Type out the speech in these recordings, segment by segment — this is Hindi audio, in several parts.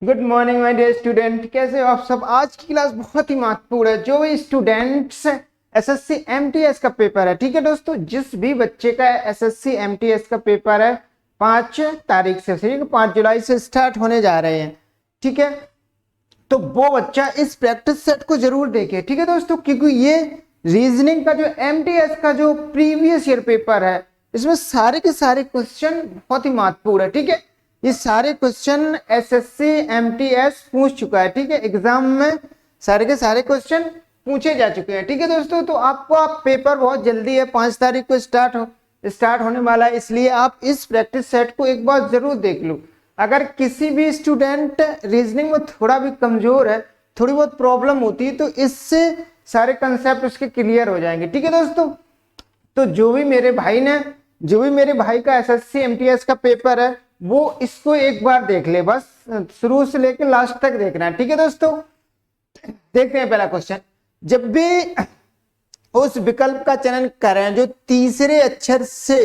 Good morning my dear student, कैसे हो आप सब। आज की क्लास बहुत ही महत्वपूर्ण है। जो भी स्टूडेंट्स एसएससी एमटीएस का पेपर है, ठीक है दोस्तों, जिस भी बच्चे का एसएससी एमटीएस का पेपर है 5 तारीख से, ठीक है, 5 जुलाई से स्टार्ट होने जा रहे हैं, ठीक है, तो वो बच्चा इस प्रैक्टिस सेट को जरूर देखे, ठीक है दोस्तों, क्योंकि ये रीजनिंग का जो एमटीएस का जो प्रीवियस ईयर पेपर है, इसमें सारे के सारे क्वेश्चन बहुत ही महत्वपूर्ण है, ठीक है। ये सारे क्वेश्चन एसएससी एमटीएस पूछ चुका है, ठीक है, एग्जाम में सारे के सारे क्वेश्चन पूछे जा चुके हैं, ठीक है दोस्तों। तो आपको आप पेपर बहुत जल्दी है, 5 तारीख को स्टार्ट होने वाला है, इसलिए आप इस प्रैक्टिस सेट को एक बार जरूर देख लो। अगर किसी भी स्टूडेंट रीजनिंग में थोड़ा भी कमजोर है, थोड़ी बहुत प्रॉब्लम होती है, तो इससे सारे कंसेप्ट उसके क्लियर हो जाएंगे, ठीक है दोस्तों। तो जो भी मेरे भाई का एसएससी एमटीएस का पेपर है, वो इसको एक बार देख ले, बस शुरू से लेकर लास्ट तक देखना है, ठीक है दोस्तों। देखते हैं पहला क्वेश्चन। जब भी उस विकल्प का चयन करें जो तीसरे अक्षर से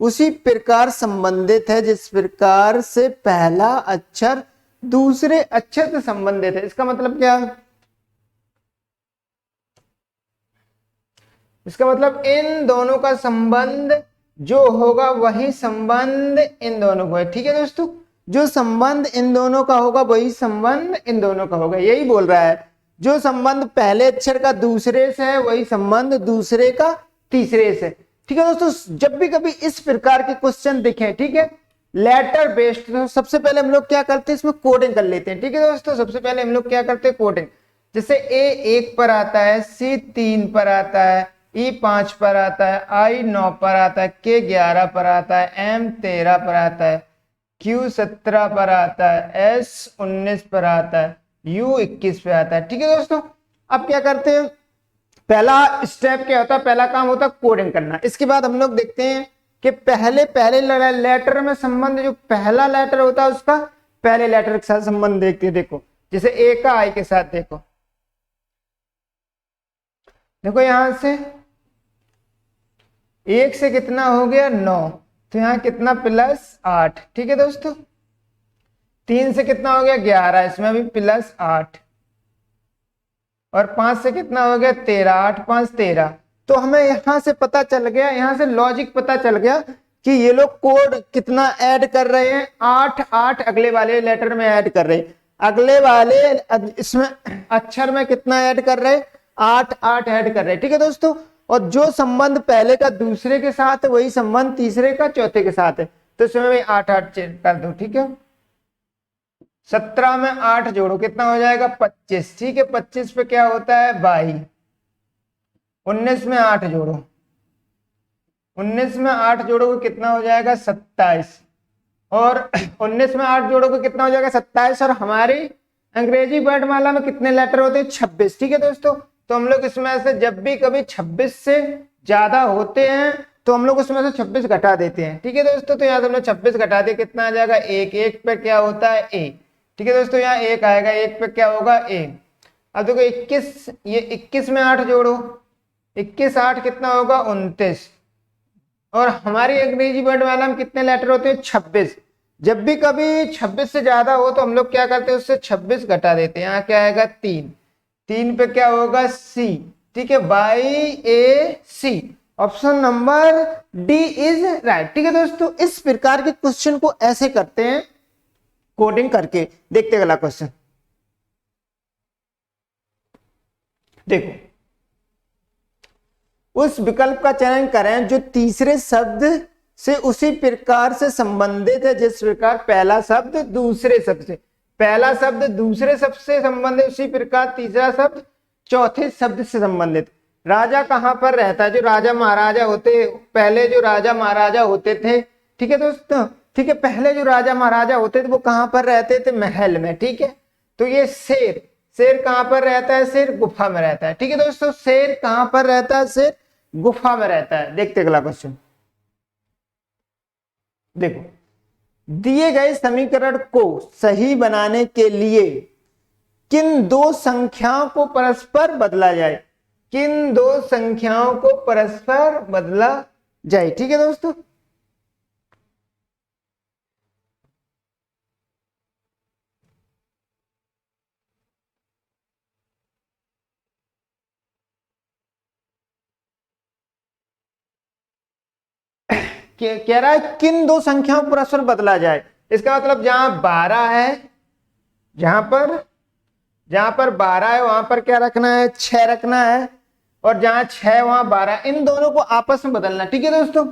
उसी प्रकार संबंधित है जिस प्रकार से पहला अक्षर दूसरे अक्षर से संबंधित है। इसका मतलब क्या है? इसका मतलब इन दोनों का संबंध जो होगा वही संबंध इन दोनों को है, ठीक है दोस्तों। जो संबंध इन दोनों का होगा वही संबंध इन दोनों का होगा, यही बोल रहा है। जो संबंध पहले अक्षर का दूसरे से है वही संबंध दूसरे का तीसरे से, ठीक है दोस्तों। जब भी कभी इस प्रकार के क्वेश्चन दिखे, ठीक है, लेटर बेस्ड, तो सबसे पहले हम लोग क्या करते हैं, इसमें कोडिंग कर लेते हैं, ठीक है दोस्तों। सबसे पहले हम लोग क्या करते हैं, कोडिंग। जैसे ए 1 पर आता है, सी 3 पर आता है, ई 5 पर आता है, आई 9 पर आता है, के 11 पर आता है, एम 13 पर आता है, क्यू 17 पर आता है, एस 19 पर आता है, यू 21 पे आता है, ठीक है दोस्तों। अब क्या करते हैं, पहला स्टेप क्या होता है, पहला काम होता है कोडिंग करना। इसके बाद हम लोग देखते हैं कि पहले पहले लेटर में संबंध, जो पहला लेटर होता है उसका पहले लेटर के साथ संबंध देखते हैं। देखो जैसे ए का आई के साथ, देखो देखो यहां से 1 से कितना हो गया 9, तो यहाँ कितना +8, ठीक है दोस्तों। 3 से कितना हो गया 11, इसमें भी +8, और 5 से कितना हो गया 13, 8 5 13। तो हमें यहां से पता चल गया, यहां से लॉजिक पता चल गया कि ये लोग कोड कितना ऐड कर रहे हैं, 8 8 अगले वाले लेटर में ऐड कर रहे हैं, अगले वाले इसमें अक्षर में कितना ऐड कर रहे हैं, 8 8 ऐड कर रहे हैं, ठीक है दोस्तों। और जो संबंध पहले का दूसरे के साथ है वही संबंध तीसरे का चौथे के साथ है, तो इसमें भी 8 8 कर दो, ठीक है। 17 में 8 जोड़ो, कितना हो जाएगा 25, ठीक है। 25 पे क्या होता है 22। 19 में 8 जोड़ो, 19 में 8 जोड़ोगे कितना हो जाएगा 27, और 19 में 8 जोड़ोगे कितना हो जाएगा 27, और हमारी अंग्रेजी वर्णमाला में कितने लेटर होते हैं 26, ठीक है दोस्तों। तो हम लोग इसमें से जब भी कभी 26 से ज्यादा होते हैं तो हम लोग उसमें से 26 घटा देते हैं, ठीक है दोस्तों। तो यहाँ से हम लोग 26 घटा दिए, कितना आ जाएगा 1, 1 पे क्या होता है ए, ठीक है दोस्तों, यहाँ 1 आएगा, 1 पे क्या होगा ए। अब देखो 21, ये 21 में 8 जोड़ो, 21 8 कितना होगा 29, और हमारी अंग्रेजी वर्णमाला में कितने लेटर होते हैं 26। जब भी कभी 26 से ज्यादा हो तो हम लोग क्या करते हैं, उससे 26 घटा देते हैं, यहाँ क्या आएगा 3, 3 पे क्या होगा सी, ठीक है, YAC। Option number D is right, ठीक है दोस्तों। इस प्रकार के क्वेश्चन को ऐसे करते हैं कोडिंग करके। देखते हैं अगला क्वेश्चन, देखो उस विकल्प का चयन करें जो तीसरे शब्द से उसी प्रकार से संबंधित है जिस प्रकार पहला शब्द दूसरे शब्द से, पहला शब्द दूसरे शब्द से संबंधित उसी प्रकार तीसरा शब्द चौथे शब्द से संबंधित। राजा कहां पर रहता है, जो राजा महाराजा होते, पहले जो राजा महाराजा होते थे, ठीक है दोस्तों, ठीक है, पहले जो राजा महाराजा होते थे वो कहां पर रहते थे, महल में, ठीक है। तो ये शेर, शेर कहां पर रहता है, शेर गुफा में रहता है, ठीक है दोस्तों। शेर कहां पर रहता है, शेर गुफा में रहता है। देखते अगला क्वेश्चन, देखो दिए गए समीकरण को सही बनाने के लिए किन दो संख्याओं को परस्पर बदला जाए, किन दो संख्याओं को परस्पर बदला जाए, ठीक है दोस्तों। कह रहा है किन दो संख्याओं को परस्पर बदला जाए। इसका मतलब जहां 12 है, जहां पर 12 है वहां पर क्या रखना है, 6 रखना है, और जहां 6 वहां 12, इन दोनों को आपस में बदलना। ठीक है दोस्तों,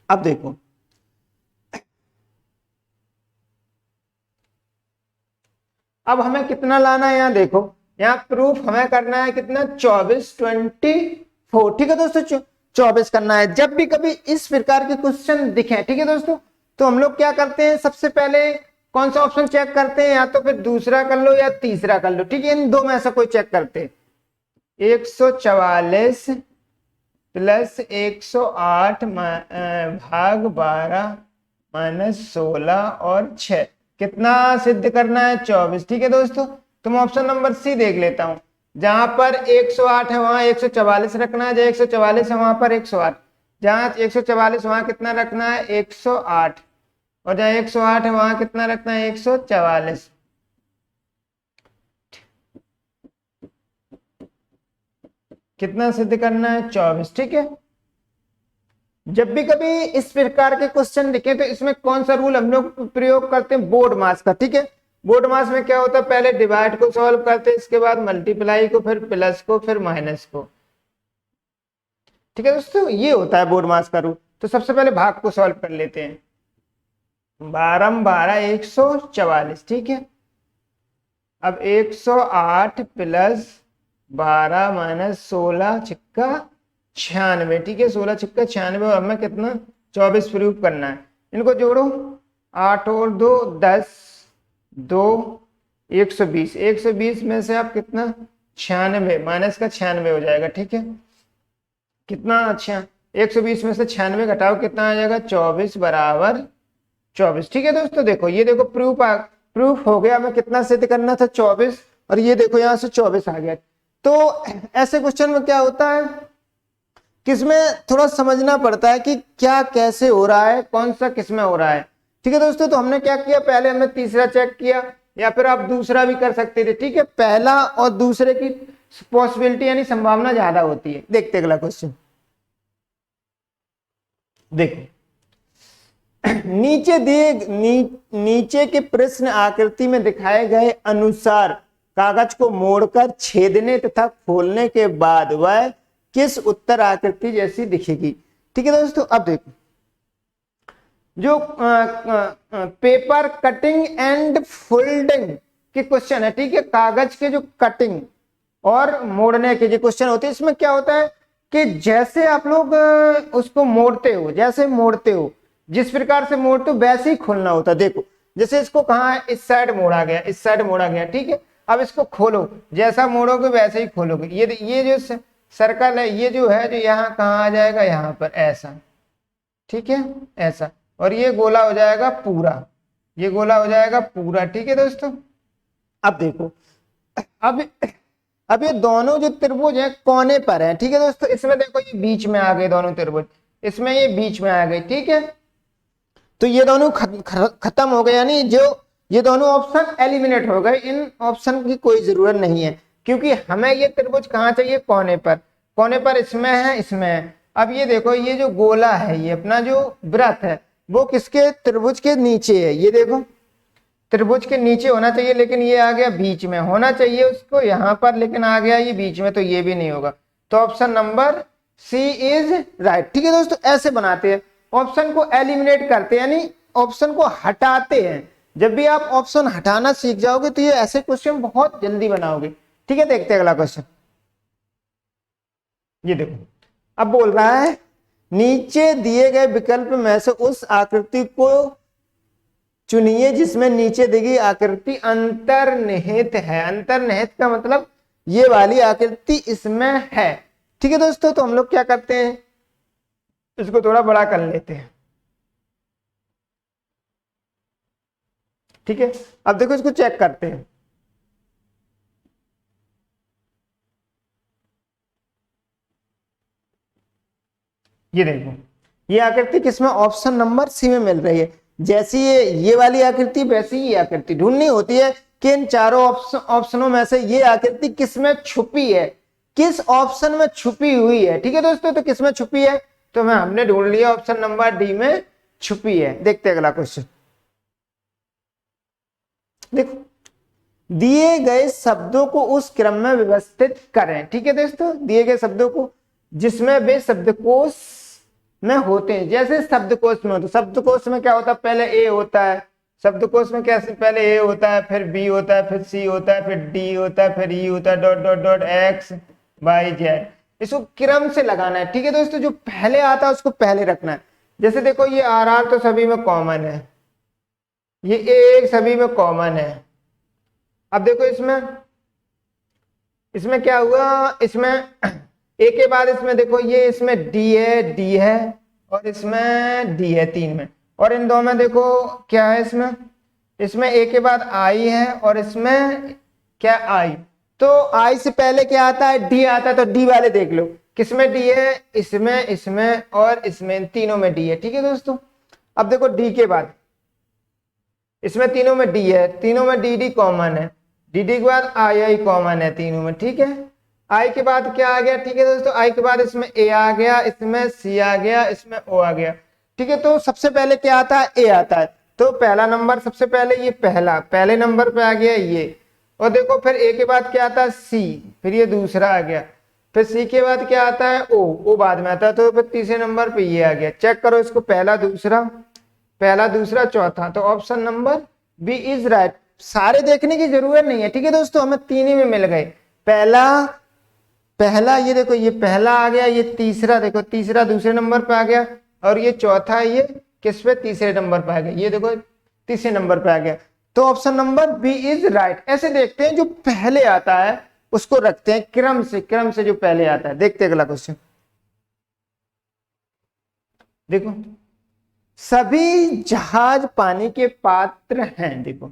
अब देखो अब हमें कितना लाना है, यहां देखो, यहां प्रूफ हमें करना है कितना, 24 24। ठीक है दोस्तों, 24 करना है। जब भी कभी इस प्रकार के क्वेश्चन दिखे, ठीक है दोस्तों, तो हम लोग क्या करते हैं, सबसे पहले कौन सा ऑप्शन चेक करते हैं, या तो फिर दूसरा कर लो या तीसरा कर लो। ठीक है, इन दो में ऐसा कोई चेक करते हैं। 144 प्लस 108 भाग 12 माइनस 16 और 6 कितना सिद्ध करना है, 24। ठीक है दोस्तों, तो मैं ऑप्शन नंबर सी देख लेता हूं। जहां पर 108 है वहां 144 रखना है, जहां 144 है वहां पर 108, जहां 144 वहां कितना रखना है, 108, और जहां 108 है वहां कितना रखना है, 144। कितना सिद्ध करना है, 24। ठीक है, जब भी कभी इस प्रकार के क्वेश्चन दिखे तो इसमें कौन सा रूल हम लोग प्रयोग करते हैं, बोर्ड मास का। ठीक है, बोर्ड मास में क्या होता है, पहले डिवाइड को सॉल्व करते हैं, इसके बाद मल्टीप्लाई को, फिर प्लस को, फिर माइनस को। ठीक है दोस्तों, ये होता है बोर्ड मास का रूल। तो सबसे पहले भाग को सॉल्व कर लेते हैं। 12 12 144। ठीक है, अब 108 प्लस 12 माइनस 16 छिक्का 96। ठीक है, 16 छिक्का 96, और हमें कितना 24 प्रूफ करना है। इनको जोड़ो, 8 और 2 10, 2 120, 120 में से आप कितना 96 माइनस का 96 हो जाएगा। ठीक है, कितना, अच्छा 120 में से 96 घटाओ, कितना आ जाएगा, 24 बराबर 24। ठीक है दोस्तों, देखो ये देखो प्रूफ हो गया। हमें कितना सिद्ध करना था, 24, और ये देखो यहां से 24 आ गया। तो ऐसे क्वेश्चन में क्या होता है, किसमें थोड़ा समझना पड़ता है कि क्या कैसे हो रहा है, कौन सा किसमें हो रहा है। ठीक है दोस्तों, तो हमने क्या किया, पहले हमने तीसरा चेक किया, या फिर आप दूसरा भी कर सकते थे। ठीक है, पहला और दूसरे की पॉसिबिलिटी यानी संभावना ज्यादा होती है। देखते अगला क्वेश्चन, देखो नीचे के प्रश्न आकृति में दिखाए गए अनुसार कागज को मोड़कर छेदने तथा खोलने के बाद वह किस उत्तर आकृति जैसी दिखेगी। ठीक है दोस्तों, अब देखो जो पेपर कटिंग एंड फोल्डिंग के क्वेश्चन है। ठीक है, कागज के जो कटिंग और मोड़ने के जो क्वेश्चन होते हैं, इसमें क्या होता है कि जैसे आप लोग उसको मोड़ते हो, जैसे मोड़ते हो, जिस प्रकार से मोड़ते हो वैसे ही खोलना होता है। देखो जैसे इसको कहा इस साइड मोड़ा गया, इस साइड मोड़ा गया। ठीक है, अब इसको खोलो, जैसा मोड़ोगे वैसे ही खोलोगे। ये जो सर्कल है, ये जो है, जो यहाँ कहाँ आ जाएगा, यहाँ पर ऐसा। ठीक है, ऐसा, और ये गोला हो जाएगा पूरा, ये गोला हो जाएगा पूरा। ठीक है दोस्तों, अब देखो अब ये दोनों जो त्रिभुज है कोने पर है। ठीक है दोस्तों, इसमें देखो ये बीच में आ गए दोनों त्रिभुज, इसमें ये बीच में आ गए। ठीक है, तो ये दोनों खत्म हो गए, यानी जो ये दोनों ऑप्शन एलिमिनेट हो गए। इन ऑप्शन की कोई जरूरत नहीं है, क्योंकि हमें ये त्रिभुज कहाँ चाहिए, कोने पर। कोने पर इसमें है, इसमें है। अब ये देखो ये जो गोला है, ये अपना जो वृत्त है, वो किसके, त्रिभुज के नीचे है। ये देखो त्रिभुज के नीचे होना चाहिए, लेकिन ये आ गया बीच में। होना चाहिए उसको यहाँ पर, लेकिन आ गया ये बीच में, तो ये भी नहीं होगा। तो option number C is right. ठीक है दोस्तों, ऐसे बनाते हैं, ऑप्शन को एलिमिनेट करते हैं, यानी ऑप्शन को हटाते हैं। जब भी आप ऑप्शन हटाना सीख जाओगे तो ये ऐसे क्वेश्चन बहुत जल्दी बनाओगे। ठीक है, देखते हैं अगला क्वेश्चन। ये देखो अब बोल रहा है नीचे दिए गए विकल्प में से उस आकृति को चुनिए जिसमें नीचे दी गई आकृति अंतर्निहित है। अंतर्निहित का मतलब ये वाली आकृति इसमें है। ठीक है दोस्तों, तो हम लोग क्या करते हैं, इसको थोड़ा बड़ा कर लेते हैं। ठीक है, अब देखो इसको चेक करते हैं। ये देखो ये आकृति किसमें, ऑप्शन नंबर सी में मिल रही है। जैसी ये वाली आकृति वैसी ये आकृति ढूंढनी होती है कि इन चारों ऑप्शनों में से ये आकृति किसमें छुपी है, किस ऑप्शन में छुपी हुई है। ठीक है दोस्तों, तो किसमें छुपी है, तो मैं हमने ढूंढ लिया ऑप्शन नंबर डी में छुपी है। देखते हैं अगला क्वेश्चन। देखो, दिए गए शब्दों को उस क्रम में व्यवस्थित करें। ठीक है दोस्तों, दिए गए शब्दों को जिसमें वे शब्दकोश में होते हैं। जैसे शब्दकोश में होते, शब्दकोश में क्या होता है, पहले ए होता है। शब्दकोश में कैसे, पहले ए होता है, फिर बी होता है, फिर सी होता है, फिर डी होता है, फिर ई होता है, dot dot dot X Y Z. इसको क्रम से लगाना है। ठीक है दोस्तों, जो पहले आता है उसको पहले रखना है। जैसे देखो, ये आर आर तो सभी में कॉमन है, ये ए सभी में कॉमन है। अब देखो इसमें क्या हुआ, इसमें ए के बाद इसमें देखो, ये इसमें डी है और इसमें डी है, तीन में। और इन दो में देखो क्या है, इसमें ए के बाद आई है और इसमें क्या आई। तो आई से पहले क्या आता है, डी आता है। तो डी वाले देख लो, किसमें डी है, इसमें और इसमें, तीनों में डी है। ठीक है दोस्तों, अब देखो डी के बाद इसमें तीनों में डी है, तीनों में डी डी कॉमन है। डी डी के बाद आई आई कॉमन है तीनों में। ठीक है, आई के बाद क्या आ गया, ठीक है दोस्तों, आई के बाद इसमें ए आ गया, इसमें सी आ गया, इसमें ओ आ गया। ठीक है, तो सबसे पहले क्या आता है, ए आता है। तो पहला नंबर सबसे पहले ये पहले नंबर पे आ गया ये। और देखो फिर ए के बाद क्या आता है, सी, फिर ये दूसरा आ गया। फिर सी के बाद क्या आता है, ओ बाद में आता है। तो फिर तीसरे नंबर पे ये आ गया। चेक करो इसको, पहला दूसरा चौथा। तो option number B is right. सारे देखने की जरूरत नहीं है। ठीक है दोस्तों, हमें तीन ही में मिल गए। पहला ये देखो, ये पहला आ गया, ये तीसरा देखो, तीसरा दूसरे नंबर पे आ गया, और ये चौथा ये किस पे, तीसरे नंबर पे आ गया। ये देखो तीसरे नंबर पे आ गया। तो option number B is right. ऐसे देखते हैं, जो पहले आता है उसको रखते हैं क्रम से जो पहले आता है। देखते हैं अगला क्वेश्चन। देखो, सभी जहाज पानी के पात्र हैं। देखो,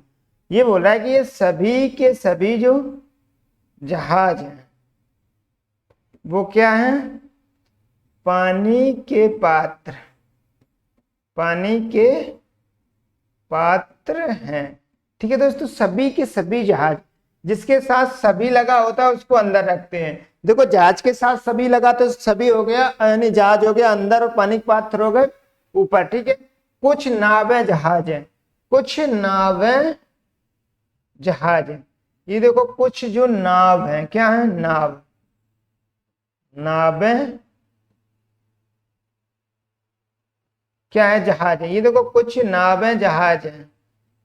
ये बोल रहा है कि ये सभी के सभी जो जहाज हैं वो क्या है, पानी के पात्र हैं। ठीक है दोस्तों, सभी के सभी जहाज, जिसके साथ सभी लगा होता है उसको अंदर रखते हैं। देखो, जहाज के साथ सभी लगा तो सभी हो गया, यानी जहाज हो गया अंदर और पानी के पात्र हो गए ऊपर। ठीक है, कुछ नावें जहाज हैं, ये देखो कुछ जो नाव हैं, क्या है, नावें क्या है, जहाज है। ये देखो कुछ नावें जहाज हैं।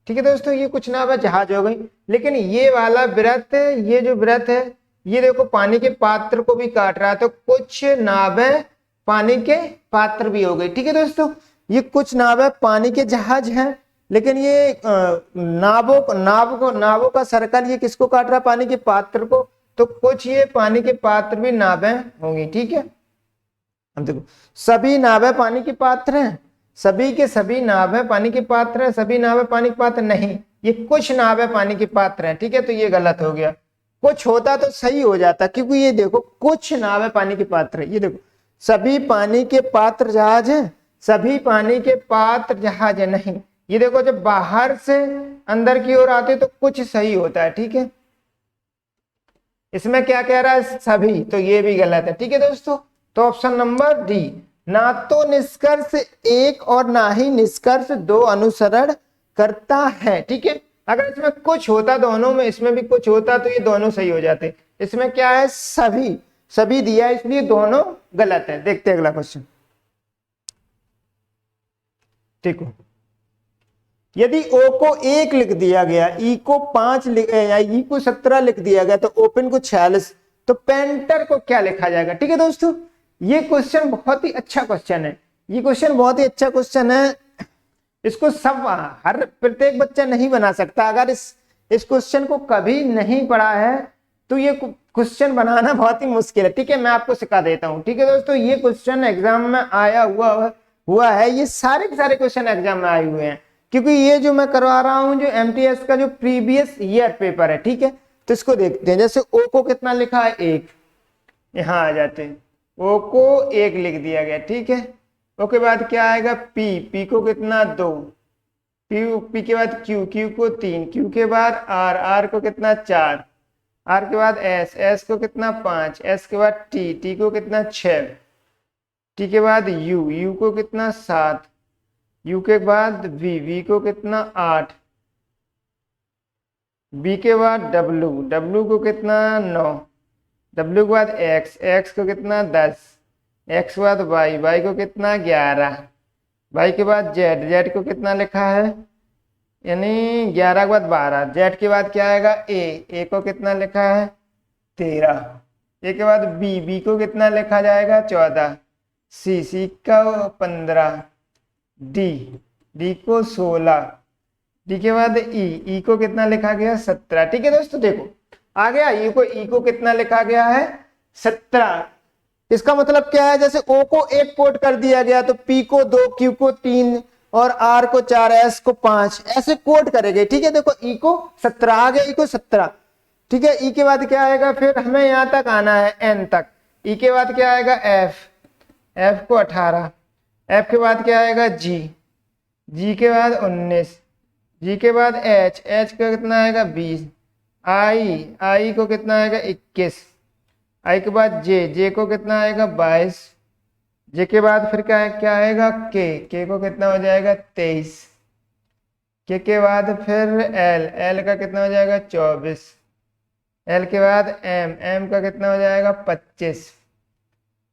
ठीक है दोस्तों, ये कुछ नावें जहाज हो गई। लेकिन ये वाला वृत्त, ये जो वृत्त है, ये देखो पानी के पात्र को भी काट रहा है। तो कुछ नावें पानी के पात्र भी हो गई। ठीक है दोस्तों, ये कुछ नावें पानी के जहाज हैं, लेकिन ये नावों का सर्कल ये किसको काट रहा है, पानी के पात्र को। तो कुछ ये पानी के पात्र भी नावें होंगी। ठीक है, अब देखो, सभी नावें पानी के पात्र हैं, सभी के सभी नावें पानी के पात्र हैं, सभी नावें पानी के पात्र नहीं, ये कुछ नावें पानी के पात्र हैं। ठीक है, तो ये गलत हो गया। कुछ होता तो सही हो जाता, क्योंकि ये देखो कुछ नावें पानी के पात्र है। ये देखो, सभी पानी के पात्र जहाज हैं, सभी पानी के पात्र जहाज है नहीं। ये देखो, जब बाहर से अंदर की ओर आते तो कुछ सही होता है। ठीक है, इसमें क्या कह रहा है, सभी, तो ये भी गलत है। ठीक है दोस्तों, तो ऑप्शन नंबर डी, ना तो निष्कर्ष एक और ना ही निष्कर्ष दो अनुसरण करता है। ठीक है, अगर इसमें कुछ होता दोनों में, इसमें भी कुछ होता तो ये दोनों सही हो जाते। इसमें क्या है, सभी दिया, इसलिए दोनों गलत है। देखते हैं अगला क्वेश्चन। देखो, यदि ओ को 1 लिख दिया गया, ई को 5 या ई को 17 लिख दिया गया, तो ओपन को 46, तो पेंटर को क्या लिखा जाएगा। ठीक है दोस्तों, ये क्वेश्चन बहुत ही अच्छा क्वेश्चन है। इसको सब हर प्रत्येक बच्चा नहीं बना सकता। अगर इस क्वेश्चन को कभी नहीं पढ़ा है तो ये क्वेश्चन बनाना बहुत ही मुश्किल है। ठीक है, मैं आपको सिखा देता हूँ। ठीक है दोस्तों, ये क्वेश्चन एग्जाम में आया हुआ है। ये सारे के सारे क्वेश्चन एग्जाम में आए हुए हैं, क्योंकि ये जो मैं करवा रहा हूँ, जो एमटीएस का जो प्रीवियस ईयर पेपर है। ठीक है, तो इसको देखते हैं। जैसे ओ को कितना लिखा है, 1, यहां आ जाते हैं, ओ को 1 लिख दिया गया। ठीक है, ओ के बाद क्या आएगा, पी को कितना, 2, पी के बाद क्यू को 3, क्यू के बाद आर को कितना, 4, आर के बाद एस को कितना, 5, एस के बाद टी को कितना, 6, टी के बाद यू, यू को कितना 7, यू के बाद वी, वी को कितना 8, बी के बाद डब्लू, डब्लू को कितना 9, डब्लू के बाद एक्स, एक्स को कितना 10, एक्स के बाद वाई, वाई को कितना 11, वाई के बाद जेड, जेड को कितना लिखा है यानी 11 के बाद 12, जेड के बाद क्या आएगा ए को कितना लिखा है 13, ए के बाद बी, बी को कितना लिखा जाएगा 14, सी का 15, डी, डी को 16, डी के बाद ई को कितना लिखा गया 17। ठीक है दोस्तों, देखो आ गया ई को कितना लिखा गया है 17। इसका मतलब क्या है, जैसे ओ को 1 कोट कर दिया गया तो पी को 2, क्यू को 3 और आर को 4, एस को 5, ऐसे कोट करेंगे। ठीक है, देखो ई को 17 आ गया, ई को 17। ठीक है, ई के बाद क्या आएगा, फिर हमें यहां तक आना है एन तक। ई के बाद क्या आएगा एफ, एफ को 18, एफ के बाद क्या आएगा जी, जी के बाद 19, जी के बाद एच, एच का कितना आएगा 20, आई, आई को कितना आएगा 21, आई के बाद जे, जे को कितना आएगा 22, जे के बाद फिर क्या आएगा के को कितना हो जाएगा 23, के बाद फिर एल, एल का कितना हो जाएगा 24, एल के बाद एम, एम का कितना हो जाएगा 25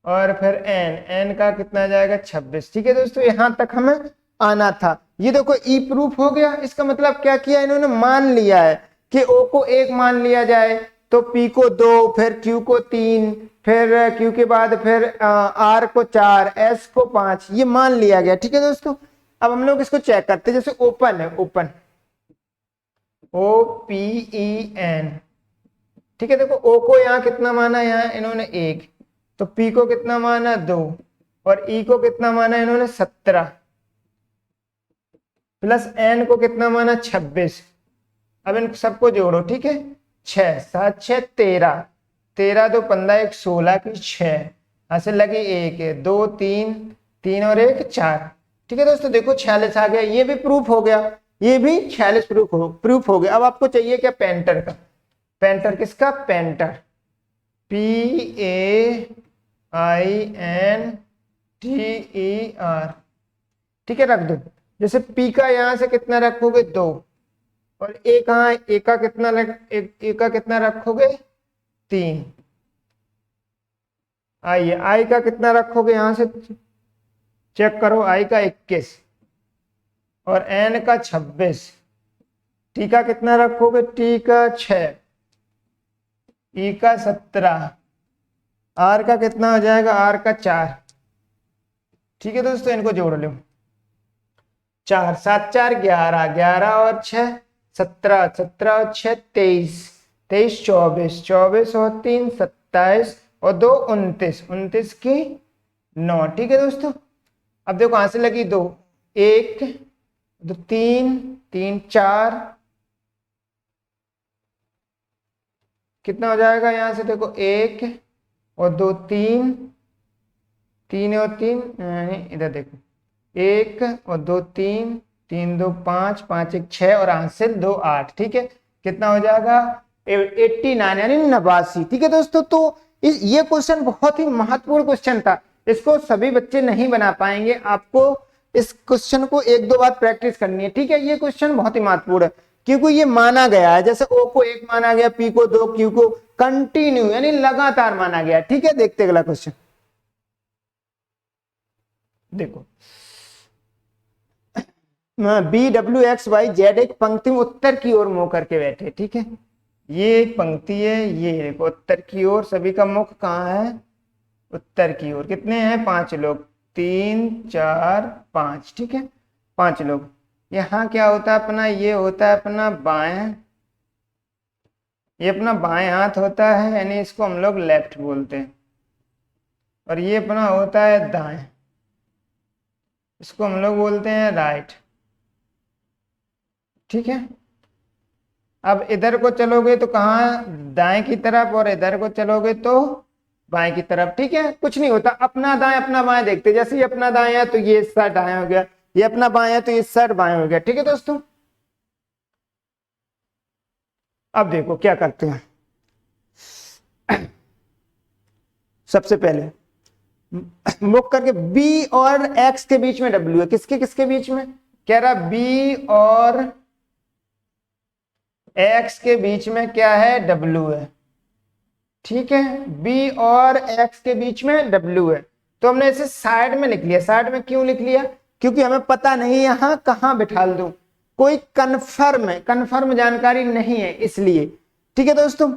और फिर एन, एन का कितना हो जाएगा 26। ठीक है दोस्तों, यहां तक हमें आना था। ये देखो ई प्रूफ हो गया। इसका मतलब क्या किया इन्होंने, मान लिया है कि ओ को 1 मान लिया जाए तो पी को 2, फिर क्यू को 3, फिर क्यू के बाद फिर आर को 4, एस को 5, ये मान लिया गया। ठीक है दोस्तों, अब हम लोग इसको चेक करते हैं। जैसे ओपन है, ओपन OPEN। ठीक है, देखो ओ को यहाँ कितना माना, यहाँ इन्होंने 1, तो पी को कितना माना 2 और ई को कितना माना इन्होंने 17 प्लस एन को कितना माना 26। अब इन सबको जोड़ो। ठीक है, 6 7 6 13, 13 2 15 1 16 की 6, यहां से लगी 1 2 3 3 और 1 4। ठीक है दोस्तों, देखो 46 आ गया, ये भी प्रूफ हो गया, ये भी 46 प्रूफ हो गया। अब आपको चाहिए क्या, पेंटर का। पेंटर किसका, पेंटर, PAINTER। ठीक है, रख दो। जैसे P का यहां से कितना रखोगे 2 और ए कहा, ए का कितना रखोगे 3। आइए आई का कितना रखोगे, यहां से चेक करो, आई का 21 और एन का 26। टी का कितना रखोगे, टी का 6, ई का 17, आर का कितना हो जाएगा, आर का 4। ठीक है दोस्तों, इनको जोड़ लो। 4 7 4 11, 11 और 6 17, 17 और 6 23, 23 24, 24 और 3 27 और 2 29, 29 की 9। ठीक है दोस्तों, अब देखो कहां से लगी 2, 1 2 3 3 4, कितना हो जाएगा, यहां से देखो 1 और 2 3 3 और 3, इधर देखो 1 और 2 3 3 2 5 5 1 6 और आंसर 2 8। ठीक है, कितना हो जाएगा 89 यानी 89। ठीक है दोस्तों, तो ये क्वेश्चन बहुत ही महत्वपूर्ण क्वेश्चन था, इसको सभी बच्चे नहीं बना पाएंगे, आपको इस क्वेश्चन को 1-2 बार प्रैक्टिस करनी है। ठीक है, ये क्वेश्चन बहुत ही महत्वपूर्ण है क्योंकि ये माना गया है, जैसे ओ को 1 माना गया, पी को 2, क्यू को कंटिन्यू यानी लगातार माना गया। ठीक है, देखते अगला क्वेश्चन। देखो BWXYZ एक पंक्ति में उत्तर की ओर मुंह करके बैठे। ठीक है, ये एक पंक्ति है, ये देखो उत्तर की ओर, सभी का मुख कहाँ है, उत्तर की ओर। कितने हैं, 5 लोग, 3 4 5। ठीक है, 5 लोग। यहाँ क्या होता है अपना, ये होता है अपना बाएं, ये अपना बाएं हाथ होता है यानी इसको हम लोग लेफ्ट बोलते हैं, और ये अपना होता है दाएं, इसको हम लोग बोलते हैं राइट। ठीक है, अब इधर को चलोगे तो कहाँ, दाएं की तरफ, और इधर को चलोगे तो बाएं की तरफ। ठीक है, कुछ नहीं होता, अपना दाएं अपना बाएं देखते, जैसे ये अपना दाएं है तो ये इस साइड दाएं हो गया, ये अपना बाएं है तो इस साइड बाएं हो गया। ठीक है दोस्तों, अब देखो क्या करते हैं। सबसे पहले मुख करके बी और एक्स के बीच में डब्ल्यू है। किसके किसके बीच में? कह रहा बी और एक्स के बीच में क्या है? डब्ल्यू है। ठीक है, बी और एक्स के बीच में डब्ल्यू है। तो हमने इसे साइड में लिख लिया। साइड में क्यों लिख लिया? क्योंकि हमें पता नहीं यहां कहां बिठा दूं, कोई कन्फर्म जानकारी नहीं है इसलिए। ठीक है दोस्तों,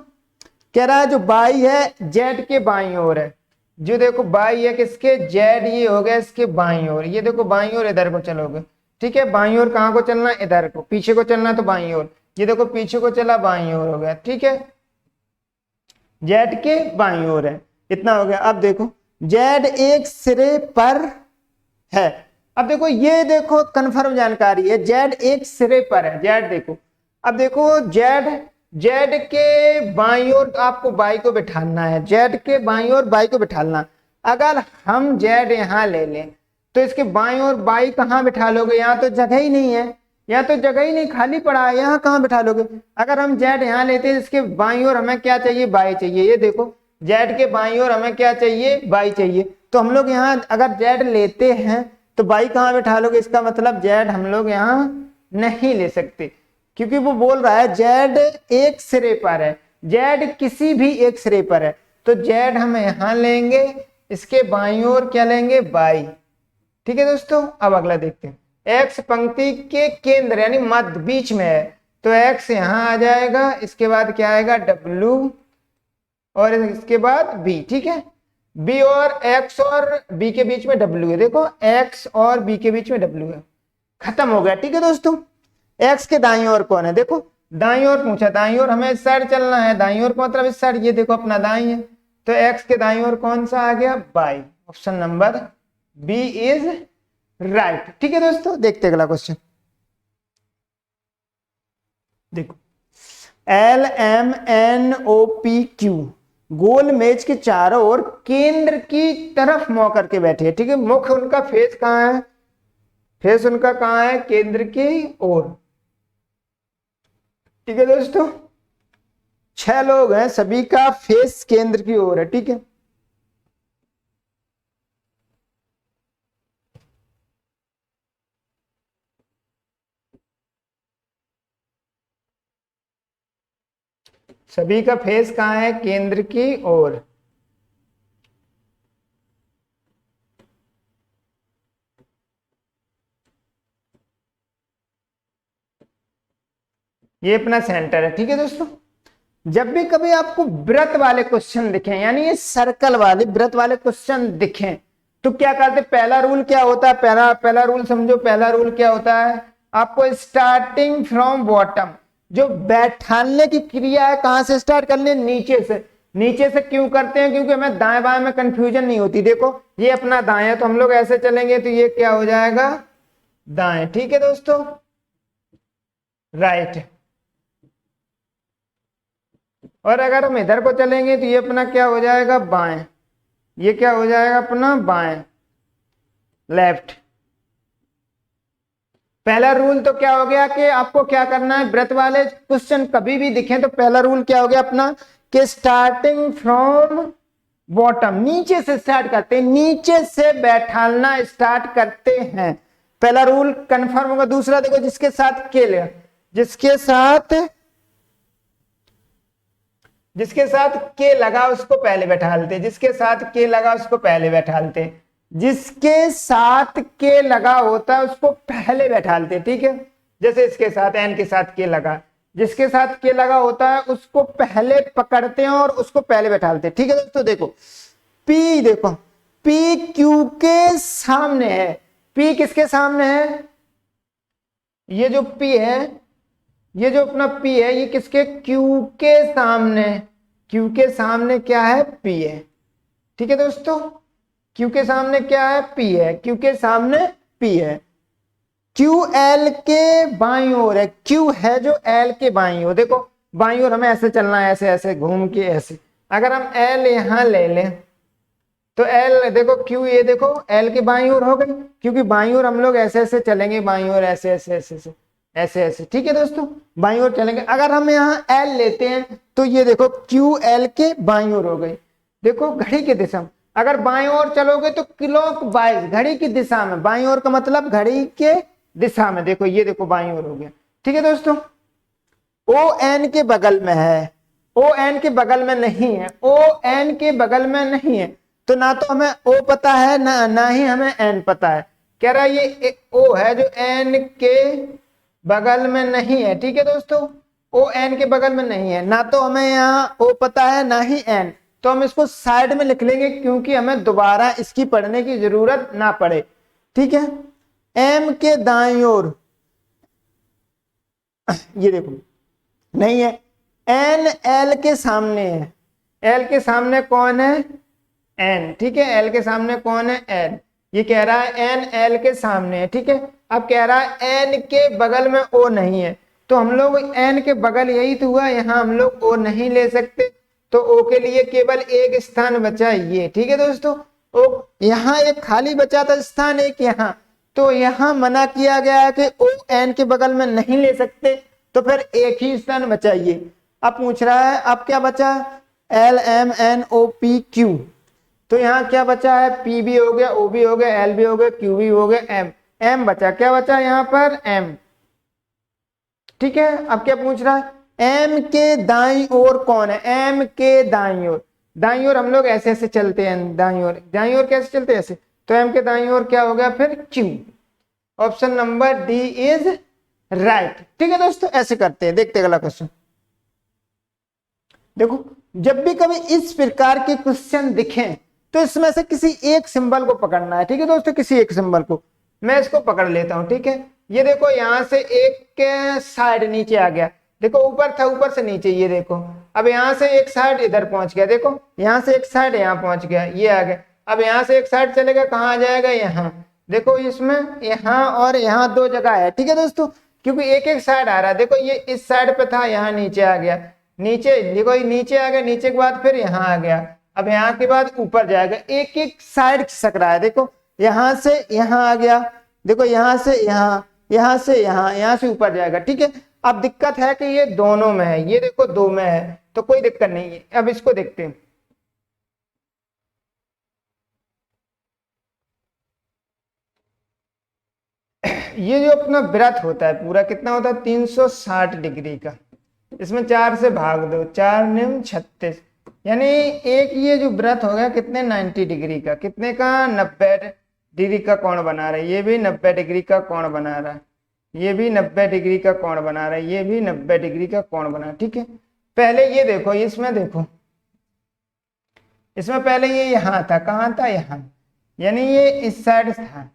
कह रहा है जो बाई है जेड के बाईं ओर है। जो देखो बाई है किसके? जेड, ये हो गया इसके बाईं ओर। ये देखो बाईं ओर इधर को चलोगे। ठीक है, बाईं ओर कहां को चलना? इधर को। पीछे को चलना तो बाईं ओर। ये देखो पीछे को चला, बाईं ओर हो गया। ठीक है, जेड के बाईं ओर है। इतना हो गया। अब देखो जेड एक सिरे पर है। अब देखो ये देखो कंफर्म जानकारी है, जेड एक सिरे पर है। जेड देखो, अब देखो जेड के बाईं ओर आपको बाई को बिठाना है। जेड के बाईं ओर बाई को बिठाना। अगर हम जेड यहां ले लें तो इसके बाईं ओर बाई कहां बिठा लोगे? यहां तो जगह ही नहीं है, यहाँ तो जगह ही नहीं, खाली पड़ा है, यहाँ कहाँ बिठा लोगे? अगर हम जेड यहाँ लेते हैं, इसके बाईं ओर हमें क्या चाहिए? बाई चाहिए। ये देखो जेड के बाईं ओर हमें क्या चाहिए? बाई चाहिए। तो हम लोग यहाँ अगर जेड लेते हैं तो बाई कहाँ बिठा लोगे? इसका मतलब जेड हम लोग यहाँ नहीं ले सकते, क्योंकि वो बोल रहा है जेड एक सिरे पर है। जेड किसी भी एक सिरे पर है, तो जेड हम यहाँ लेंगे, इसके बाईं ओर क्या लेंगे? बाई। ठीक है दोस्तों, अब अगला देखते हैं। एक्स पंक्ति के केंद्र यानी मध्य बीच में है, तो एक्स यहां आ जाएगा। इसके बाद क्या आएगा? डब्ल्यू, और इसके बाद बी। ठीक है, बी और एक्स और बी के बीच में डब्ल्यू है। देखो एक्स और बी के बीच में डब्ल्यू है। खत्म हो गया। ठीक है दोस्तों, एक्स के दाईं ओर कौन है? देखो दाईं ओर पूछा, दाईं ओर हमें इस साइड चलना है। दाईं ओर का मतलब इस साइड, ये देखो अपना दाईं है, तो एक्स के दाईं ओर कौन सा आ गया? बाई। Option number B is right. ठीक है दोस्तों, देखते अगला क्वेश्चन। देखो L M N O P Q गोल मेज के चारों ओर केंद्र की तरफ मुंह करके बैठे। ठीक है, मुख उनका फेस कहां है? फेस उनका कहां है? केंद्र की ओर। ठीक है दोस्तों, 6 लोग हैं, सभी का फेस केंद्र की ओर है। ठीक है, सभी का फेस कहां है? केंद्र की ओर। ये अपना सेंटर है। ठीक है दोस्तों, जब भी कभी आपको वृत्त वाले क्वेश्चन दिखें, यानी ये सर्कल वाले वृत्त वाले क्वेश्चन दिखें, तो क्या करते? पहला रूल क्या होता है? पहला रूल समझो। पहला रूल क्या होता है? आपको स्टार्टिंग फ्रॉम बॉटम, जो बैठाने की क्रिया है, कहां से स्टार्ट करनी है? नीचे से। नीचे से क्यों करते हैं? क्योंकि हमें दाएं बाएं में कंफ्यूजन नहीं होती। देखो ये अपना दाएं है, तो हम लोग ऐसे चलेंगे तो ये क्या हो जाएगा? दाएं। ठीक है दोस्तों, राइट। और अगर हम इधर को चलेंगे तो ये अपना क्या हो जाएगा? बाएं। ये क्या हो जाएगा? अपना बाएं, लेफ्ट। पहला रूल तो क्या हो गया कि आपको क्या करना है? वृत्त वाले क्वेश्चन कभी भी दिखें तो पहला रूल क्या हो गया अपना कि स्टार्टिंग फ्रॉम बॉटम, नीचे से स्टार्ट करते हैं, नीचे से बैठाना स्टार्ट करते हैं। पहला रूल कंफर्म होगा। दूसरा देखो, जिसके साथ के लगा, जिसके साथ के लगा उसको पहले बैठा लेते, जिसके साथ के लगा उसको पहले बैठा लेते, जिसके साथ के लगा होता है उसको पहले बैठा लेते। ठीक है, जैसे इसके साथ एन के साथ के लगा, जिसके साथ के लगा होता है उसको पहले पकड़ते हैं और उसको पहले बैठा लेते। ठीक है दोस्तों, देखो पी, देखो पी क्यू के सामने है। पी किसके सामने है? ये जो पी है, ये जो अपना P है, ये किसके? Q के सामने। Q के सामने क्या है? P है। ठीक है दोस्तों, Q के सामने क्या है? P है। Q के सामने P है। Q L के बाईं ओर है। Q है जो L के बाईं ओर। देखो बाईं ओर हमें ऐसे चलना है, ऐसे ऐसे घूम के ऐसे। अगर हम L यहां ले लें तो L देखो Q, ये देखो L के बाईं ओर हो गई, क्योंकि बाईं ओर हम लोग ऐसे ऐसे चलेंगे, बाईं ओर ऐसे ऐसे ऐसे ऐसे ऐसे ऐसे। ठीक है दोस्तों, बाईं ओर चलेंगे। अगर हम यहाँ L लेते हैं तो ये देखो Q L के बाईं ओर हो गई। देखो घड़ी के दिशा, अगर बाईं ओर चलोगे तो क्लॉक वाइज, घड़ी की दिशा में, बाईं ओर का मतलब घड़ी के दिशा में, देखो ये देखो बाईं ओर हो गया। ठीक है दोस्तों, ओ एन के बगल में है, ओ एन के बगल में नहीं है, ओ एन के बगल में नहीं है, तो ना तो हमें ओ पता है ना ही हमें एन पता है। कह रहा है ये ओ है जो एन के बगल में नहीं है। ठीक है दोस्तों, ओ एन के बगल में नहीं है, ना तो हमें यहाँ ओ पता है ना ही एन, तो हम इसको साइड में लिख लेंगे क्योंकि हमें दोबारा इसकी पढ़ने की जरूरत ना पड़े। ठीक है, एम के दाईं ओर ये देखो नहीं है, एन एल के सामने है, एल के सामने कौन है, एन। ठीक है, एल के सामने कौन है, एन। ये कह रहा है एन एल के सामने है। ठीक है, अब कह रहा है एन के बगल में ओ नहीं है, तो हम लोग एन के बगल यही तो हुआ, यहाँ हम लोग ओ नहीं ले सकते, तो ओ के लिए केवल एक स्थान बचा ये। ठीक है दोस्तों, ओ यहाँ एक खाली बचा था स्थान एक यहाँ, तो यहाँ मना किया गया है कि ओ एन के बगल में नहीं ले सकते, तो फिर एक ही स्थान बचा ये। अब पूछ रहा है अब क्या बचा, L M N O P Q, तो यहाँ क्या बचा है, पी भी हो गया, ओ भी हो गया, एल भी हो गया, क्यू भी हो गया, एम, एम बचा, क्या बचा यहाँ पर, एम। ठीक है, अब क्या पूछ रहा है, एम के दाईं ओर कौन है, एम के दाईं ओर, दाईं ओर हम लोग ऐसे ऐसे चलते हैं, दाईं ओर, दाईं ओर कैसे चलते हैं ऐसे, तो एम के दाईं ओर क्या हो गया फिर, Q. Option number D is right. ठीक है दोस्तों, ऐसे करते हैं, देखते हैं अगला क्वेश्चन। देखो जब भी कभी इस प्रकार के क्वेश्चन दिखें तो इसमें से किसी एक सिंबल को पकड़ना है। ठीक है दोस्तों, किसी एक सिंबल को, मैं इसको पकड़ लेता हूं। ठीक है, ये देखो यहां से एक साइड नीचे आ गया, देखो ऊपर था, ऊपर से नीचे, ये देखो अब यहां से एक साइड इधर पहुंच गया, देखो यहां से एक साइड यहां पहुंच गया, ये आ गया। अब यहां से एक साइड चलेगा, कहाँ आ जाएगा, यहाँ, देखो इसमें यहाँ और यहाँ दो जगह है। ठीक है दोस्तों, क्योंकि एक एक साइड आ रहा है, देखो ये इस साइड पे था, यहाँ नीचे आ गया, नीचे देखो नीचे आ गया, नीचे के बाद फिर यहाँ आ गया, अब यहाँ के बाद ऊपर जाएगा, एक एक साइड खिसक रहा है, देखो यहां से यहाँ आ गया, देखो यहाँ से यहाँ, यहाँ से यहाँ, यहाँ से ऊपर जाएगा। ठीक है, अब दिक्कत है कि ये दोनों में है, ये देखो दो में है, तो कोई दिक्कत नहीं है। अब इसको देखते हैं, ये जो अपना व्रत होता है पूरा कितना होता है, 360 डिग्री का, इसमें 4 से भाग दो, 4 निम 36, यानी एक ये जो व्रत हो गया कितने, 90 डिग्री का, कितने का, 90 डिग्री का कोण बना रहा है, ये भी 90 डिग्री का कोण बना रहा है, ये भी 90 डिग्री का कोण बना रहा है, ये भी 90 डिग्री का कोण बना। ठीक है, पहले ये देखो, इसमें देखो, इसमें पहले ये यहाँ था, कहाँ था, यहाँ, यानी ये इस साइड था।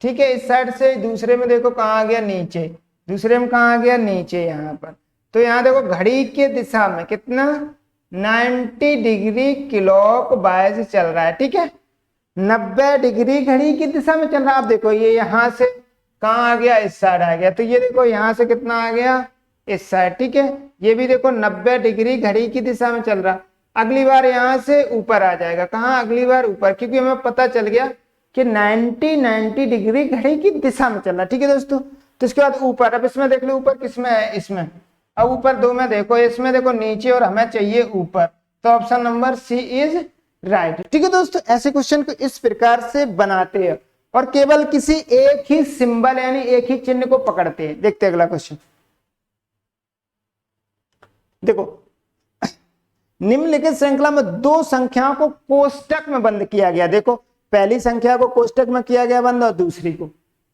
ठीक है, इस साइड से दूसरे में देखो कहाँ आ गया, नीचे, दूसरे में कहाँ आ गया, नीचे यहाँ पर, तो यहाँ देखो घड़ी के दिशा में कितना, 90 डिग्री क्लॉक वाइज चल रहा है। ठीक है, 90 डिग्री घड़ी की दिशा में चल रहा है। आप देखो ये यहाँ से कहाँ आ गया, इस साइड आ गया, तो ये देखो यहाँ से कितना आ गया, इस साइड। ठीक है, ये भी देखो 90 डिग्री घड़ी की दिशा में चल रहा, अगली बार यहाँ से ऊपर आ जाएगा, कहाँ, अगली बार ऊपर, क्योंकि हमें पता चल गया कि 90 डिग्री घड़ी की दिशा में चल रहा। ठीक है दोस्तों, तो इसके बाद ऊपर, अब इसमें देख लो ऊपर किसमें है, इसमें, अब ऊपर दो में देखो, इसमें देखो नीचे और हमें चाहिए ऊपर, तो option number C is right. ठीक है दोस्तों, ऐसे क्वेश्चन को इस प्रकार से बनाते हैं और केवल किसी एक ही सिंबल यानी एक ही चिन्ह को पकड़ते हैं। देखते हैं अगला क्वेश्चन। देखो निम्नलिखित श्रृंखला में दो संख्याओं को कोष्टक में बंद किया गया, देखो पहली संख्या को कोष्टक में किया गया बंद और दूसरी को,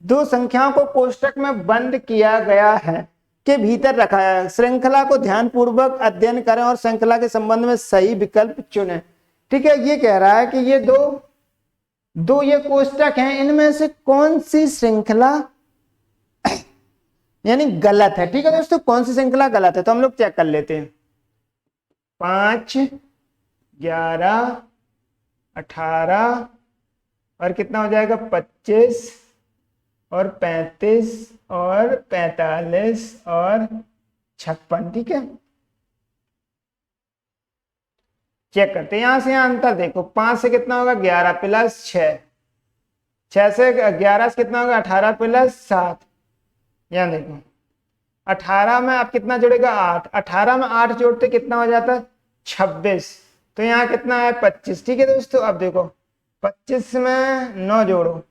दो संख्याओं को कोष्टक में बंद किया गया है के भीतर रखा है। श्रृंखला को ध्यानपूर्वक अध्ययन करें और श्रृंखला के संबंध में सही विकल्प चुनें। ठीक है, ये कह रहा है कि ये दो ये कोष्टक हैं, इनमें से कौन सी श्रृंखला यानी गलत है। ठीक है दोस्तों, कौन सी श्रृंखला गलत है, तो हम लोग चेक कर लेते हैं। 5, 11, 18 और कितना हो जाएगा, 25 और 35 और 45 और 56। ठीक है, चेक करते हैं, यहां से यहां अंतर देखो, 5 से कितना होगा, 11 प्लस 6, 6 से 11 से कितना होगा, 18 प्लस 7, यहां देखो 18 में आप कितना जोड़ेगा, 8, 18 में 8 जोड़ते कितना हो जाता है, 26, तो यहाँ कितना है, 25। ठीक है दोस्तों, अब देखो 25 में 9 जोड़ो,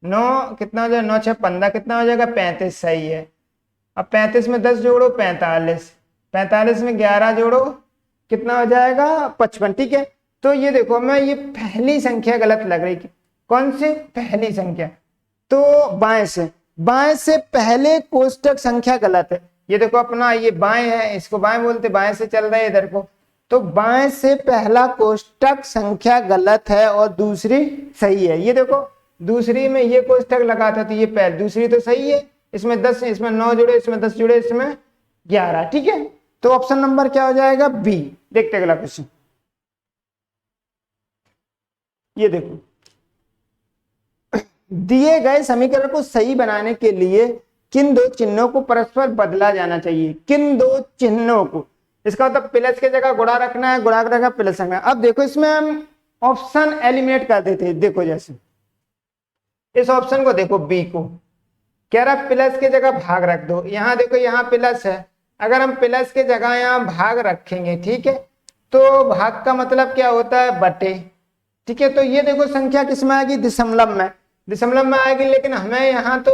9 कितना हो जाएगा, 9 6 15 कितना हो जाएगा 35, सही है। अब 35 में 10 जोड़ो 45, 45 में 11 जोड़ो कितना हो जाएगा 55, ठीक है। तो ये देखो मैं ये पहली संख्या गलत लग रही, कौन सी पहली संख्या, तो बाएं से पहले कोष्टक संख्या गलत है। ये देखो अपना ये बाएं है, इसको बाएं बोलते, बाएं से चल रहा है इधर को, तो बाएं से पहला कोष्टक संख्या गलत है और दूसरी सही है। ये देखो दूसरी में ये कोष्टक लगा था तो ये पहले, दूसरी तो सही है, इसमें 10 है, इसमें 9 जुड़े, इसमें 10 जुड़े, इसमें 11, ठीक है। तो ऑप्शन नंबर क्या हो जाएगा बी। देखते अगला क्वेश्चन, ये देखो दिए गए समीकरण को सही बनाने के लिए किन दो चिन्हों को परस्पर बदला जाना चाहिए, किन दो चिन्हों को, इसका मतलब प्लस की जगह गुणा रखना है, गुणा की जगह प्लस रखना है। अब देखो इसमें हम ऑप्शन एलिमिनेट कर देते हैं, देखो जैसे इस ऑप्शन को देखो बी को कह रहा प्लस की जगह भाग रख दो, यहां देखो यहां प्लस है, अगर हम प्लस की जगह यहां भाग रखेंगे, ठीक है, तो भाग का मतलब क्या होता है बटे, ठीक है। तो ये देखो संख्या किस में आएगी, दशमलव में आएगी, लेकिन हमें यहाँ तो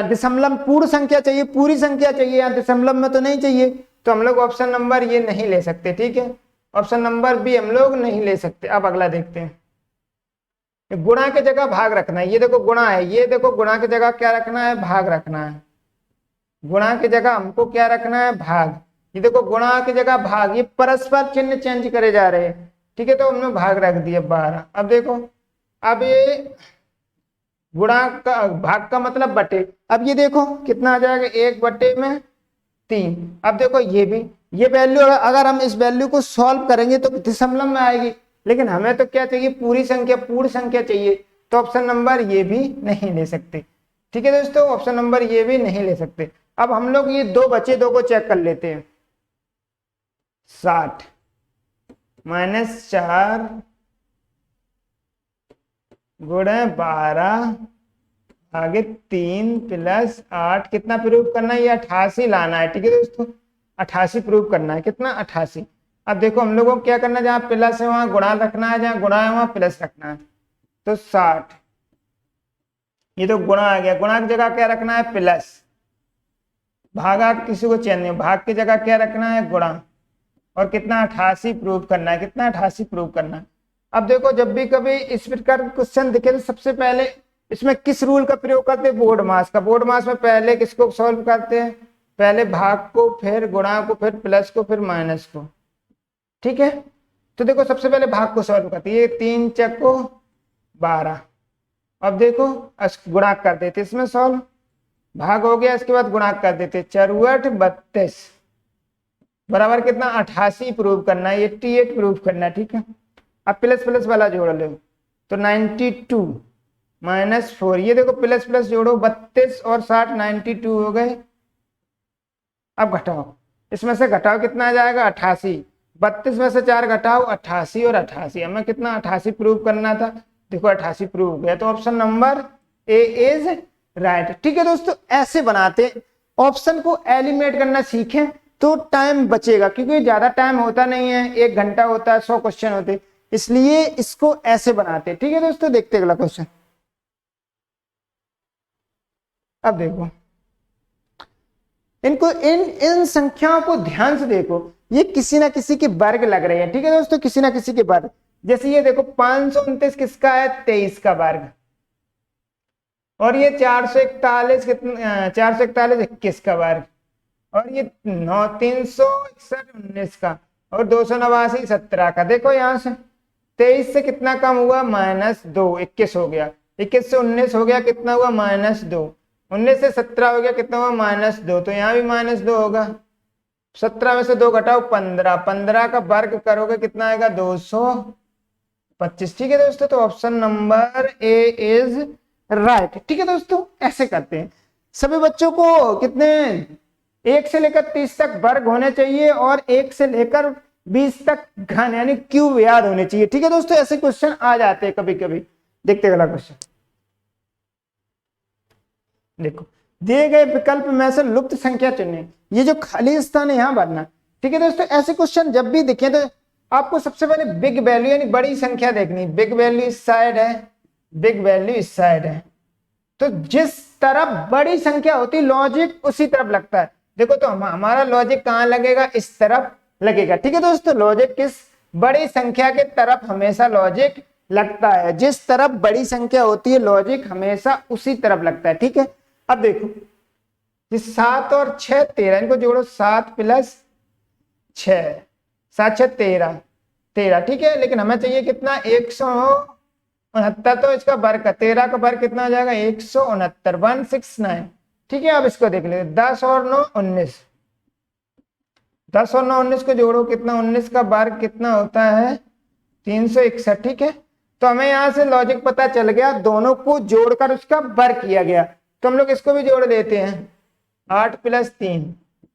दशमलव पूर्ण संख्या चाहिए, पूरी संख्या चाहिए, यहाँ दशमलव में तो नहीं चाहिए, तो हम लोग ऑप्शन नंबर ये नहीं ले सकते, ठीक है, ऑप्शन नंबर बी हम लोग नहीं ले सकते। अब अगला देखते हैं, गुणा की जगह भाग रखना है, ये देखो गुणा है, ये देखो गुणा की जगह क्या रखना है, भाग रखना है, गुणा की जगह हमको क्या रखना है, भाग, ये देखो गुणा की जगह भाग, ये परस्पर चिन्ह चेंज करे जा रहे हैं, ठीक है, तो हमने भाग रख दिया 12। अब देखो अब ये गुणा का भाग का मतलब बटे, अब ये देखो कितना आ जाएगा 1/3। अब देखो ये भी, ये वैल्यू अगर हम इस वैल्यू को सॉल्व करेंगे तो दशमलव में आएगी, लेकिन हमें तो क्या चाहिए, पूरी संख्या, पूर्ण संख्या चाहिए, तो ऑप्शन नंबर ये भी नहीं ले सकते, ठीक है दोस्तों, ऑप्शन नंबर ये भी नहीं ले सकते। अब हम लोग ये दो बचे, दो को चेक कर लेते हैं, 60 - 4 गुणे 12 आगे 3 + 8 कितना प्रूव करना है, ये 88 लाना है, ठीक है दोस्तों, 88 प्रूव करना है, कितना 88। अब देखो हम लोगों को क्या करना है, जहां प्लस है वहां गुणा रखना है, जहां गुणा है वहां प्लस रखना है, तो 60, ये तो गुणा आ गया, गुणा की जगह क्या रखना है प्लस, भागा किसी को चेंज नहीं, भाग की जगह क्या रखना है गुणा, और कितना 88 प्रूव करना है, कितना 88 प्रूव करना है। अब देखो जब भी कभी इस प्रकार क्वेश्चन दिखे तो सबसे पहले इसमें किस रूल का प्रयोग करते हैं, बोर्ड मास का। बोर्ड मास में पहले किसको सॉल्व करते हैं, पहले भाग को, फिर गुणा को, फिर प्लस को, फिर माइनस को, ठीक है। तो देखो सबसे पहले भाग को सॉल्व करते हैं, ये 3 × 12, अब देखो गुणा कर देते इसमें, सॉल्व भाग हो गया, इसके बाद गुणा कर देते 4 × 32 बराबर कितना 88 प्रूव करना है, 88 प्रूव करना है, ठीक है। अब प्लस प्लस वाला जोड़ लो, तो 92 - 4, ये देखो प्लस प्लस जोड़ो, 32 और 60 92 हो गए। अब घटाओ, इसमें से घटाओ कितना आ जाएगा 88, 32 में से 4 घटाओ 88 और 88, हमें कितना 88 प्रूव करना था, देखो 88 प्रूव हो गया, तो option number A is right, ठीक है दोस्तों। ऐसे बनाते, ऑप्शन को एलिमिनेट करना सीखें तो टाइम बचेगा, क्योंकि ज्यादा टाइम होता नहीं है, 1 घंटा होता है, 100 क्वेश्चन होते, इसलिए इसको ऐसे बनाते, ठीक है दोस्तों। देखते अगला क्वेश्चन, अब देखो इनको इन संख्याओं को ध्यान से देखो, ये किसी ना किसी के वर्ग लग रहे हैं, ठीक है दोस्तों, किसी ना किसी के वर्ग। जैसे ये देखो 529 किसका है, 23 का वर्ग, और ये 441 कितना 441 21 का वर्ग, और ये 361 19 का, और 289 17 का। देखो यहां से 23 से कितना कम हुआ -2, 21 हो गया, 21 से 19 हो गया, कितना हुआ -2, 19 से 17 हो गया, कितना हुआ -2, तो यहाँ भी -2 होगा, 17 में से 2 घटाओ 15, 15 का वर्ग करोगे कितना आएगा 225, ठीक है दोस्तों। तो option number A is right, ठीक है दोस्तों। ऐसे करते हैं, सभी बच्चों को कितने 1 से लेकर 30 तक वर्ग होने चाहिए, और 1 से लेकर 20 तक घन यानी क्यूब याद होने चाहिए, ठीक है दोस्तों। ऐसे क्वेश्चन आ जाते हैं कभी कभी। देखते अगला क्वेश्चन, देखो दिए गए विकल्प में से लुप्त संख्या चुनें, ये जो खाली स्थान है यहां भरना, ठीक है दोस्तों। ऐसे क्वेश्चन जब भी दिखे तो आपको सबसे पहले बिग वैल्यू यानी बड़ी संख्या देखनी। बिग वैल्यू इस साइड है, बिग वैल्यू इस साइड है, तो जिस तरफ बड़ी संख्या होती है लॉजिक उसी तरफ लगता है। देखो तो हमारा लॉजिक कहाँ लगेगा, इस तरफ लगेगा। ठीक है दोस्तों, लॉजिक किस बड़ी संख्या के तरफ हमेशा लॉजिक लगता है, जिस तरफ बड़ी संख्या होती है लॉजिक हमेशा उसी तरफ लगता है। ठीक है, अब देखो 7 और 6 13, इनको जोड़ो 7 प्लस 6, 7 6 13, 13। ठीक है, लेकिन हमें चाहिए कितना 169, तो इसका वर्ग 13 का वर्ग कितना आ जाएगा 169, 169। ठीक है, अब इसको देख लेते 10 और 9 19, 10 और 9 19 को जोड़ो कितना 19 का वर्ग कितना होता है 361। ठीक है, तो हमें यहां से लॉजिक पता चल गया, दोनों को जोड़कर उसका वर्ग किया गया। तो हम लोग इसको भी जोड़ देते हैं, 8 प्लस 3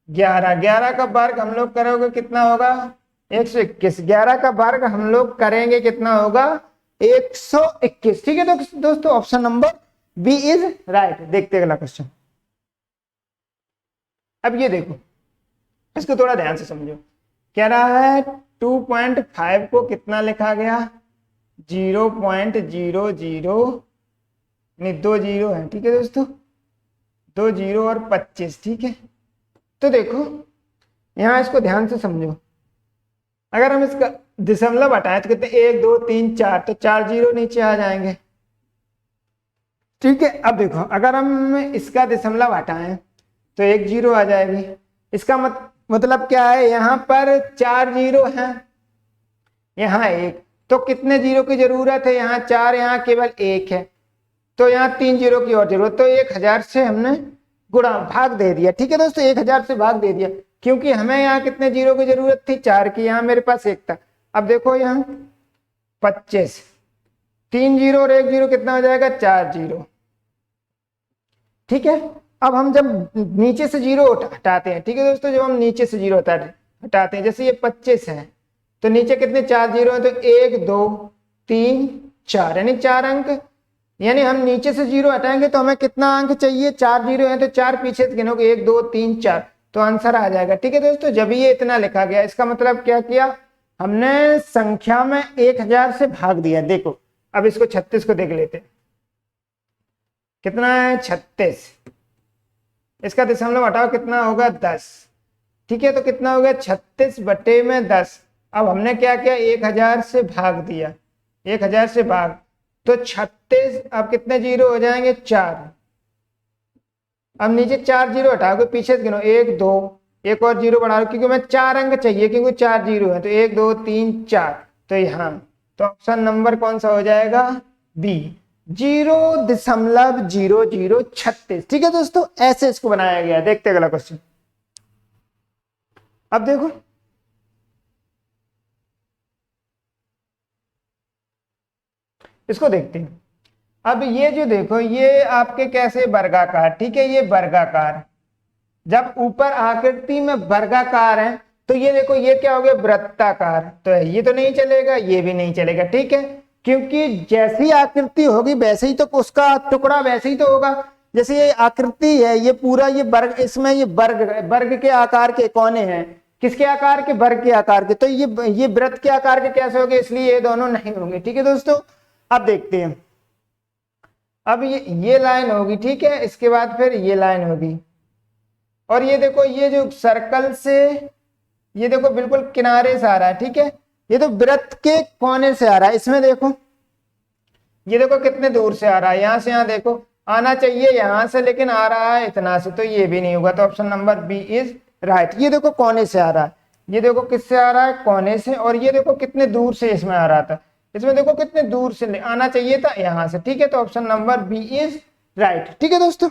11, 11 का वर्ग हम लोग करोगे कितना होगा 121, 11 का वर्ग हम लोग करेंगे कितना होगा 121। ठीक है, तो दोस्तों option number B is right. देखते हैं अगला क्वेश्चन। अब ये देखो, इसको थोड़ा ध्यान से समझो। कह रहा है 2.5 को कितना लिखा गया 0.00, नहीं 2 जीरो है। ठीक है दोस्तों, 2 जीरो और 25। ठीक है, तो देखो यहां इसको ध्यान से समझो। अगर हम इसका दशमलव हटाएं तो कितने 1 2 3 4, तो 4 जीरो नीचे आ जाएंगे। ठीक है, अब देखो अगर हम इसका दशमलव हटाएं तो 1 जीरो आ जाएगी। इसका मतलब क्या है, यहां पर 4 जीरो हैं, यहां 1, तो कितने जीरो की जरूरत है, यहां 4, यहां केवल 1 है, तो यहाँ 3 जीरो की और जरूरत। तो 1000 से हमने गुणा भाग दे दिया। ठीक है दोस्तों, 1000 से भाग दे दिया, क्योंकि हमें यहाँ कितने जीरो की जरूरत थी 4 की, यहाँ मेरे पास 1 था। अब देखो यहाँ 25, 3 जीरो और 1 जीरो कितना हो जाएगा 4 जीरो। ठीक है, अब हम जब नीचे से जीरो हटाते हैं, ठीक है दोस्तों, जब हम नीचे से जीरो हटाते हैं, जैसे ये 25 है तो नीचे कितने 4 जीरो है, तो 1 2 3 4, यानी 4 अंक। यानी हम नीचे से जीरो हटाएंगे तो हमें कितना अंक चाहिए 4 जीरो है, तो 4 पीछे से गिनोगे 1 2 3 4, तो आंसर आ जाएगा। ठीक है दोस्तों, जब ये इतना लिखा गया इसका मतलब क्या किया हमने, संख्या में 1000 से भाग दिया। देखो अब इसको 36 को देख लेते, कितना है 36, इसका दशमलव हटाओ कितना होगा 10। ठीक है, तो कितना हो गया 36 बटे में 10। अब हमने क्या किया 1000 से भाग दिया, 1000 से भाग, तो 36, अब कितने जीरो हो जाएंगे 4। अब नीचे 4 जीरो हटाओगे पीछे से गिनो 1 2, एक और जीरो बढ़ा लो, क्योंकि मैं 4 अंक चाहिए, क्योंकि 4 जीरो है, तो 1 2 3 4, तो यहाँ तो ऑप्शन नंबर कौन सा हो जाएगा बी, 0.0036। ठीक है दोस्तों, ऐसे इसको बनाया गया। देखते हैं अगला क्वेश्चन। अब देखो इसको देखते हैं। अब ये जो देखो ये आपके कैसे वर्गाकार, ठीक है, ये वर्गाकार, जब ऊपर आकृति में वर्गाकार है तो ये देखो ये क्या हो गया वृत्ताकार, तो ये तो नहीं चलेगा, ये भी नहीं चलेगा। ठीक है, क्योंकि जैसी आकृति होगी वैसे ही तो उसका टुकड़ा वैसे ही तो होगा। जैसे ये आकृति है, ये पूरा ये वर्ग, इसमें ये वर्ग के आकार के कोने हैं, किसके आकार के, वर्ग के आकार के, तो ये वृत्त के आकार के कैसे होंगे, इसलिए ये दोनों नहीं होंगे। ठीक है दोस्तों, अब देखते हैं। अब ये लाइन होगी, ठीक है, इसके बाद फिर ये लाइन होगी, और ये देखो ये जो सर्कल से ये देखो बिल्कुल किनारे से आ रहा है। ठीक है, ये तो वृत्त के कोने से आ रहा है, इसमें देखो ये देखो कितने दूर से आ रहा है, यहां से यहां देखो आना चाहिए यहां से, लेकिन आ रहा है इतना से, तो ये भी नहीं होगा, तो option number B is right. ये देखो कोने से आ रहा है, ये देखो किससे आ रहा है कोने से, और ये देखो कितने दूर से इसमें आ रहा था, इसमें देखो कितने दूर से आना चाहिए था यहां से। ठीक है, तो option number B is right. ठीक है दोस्तों,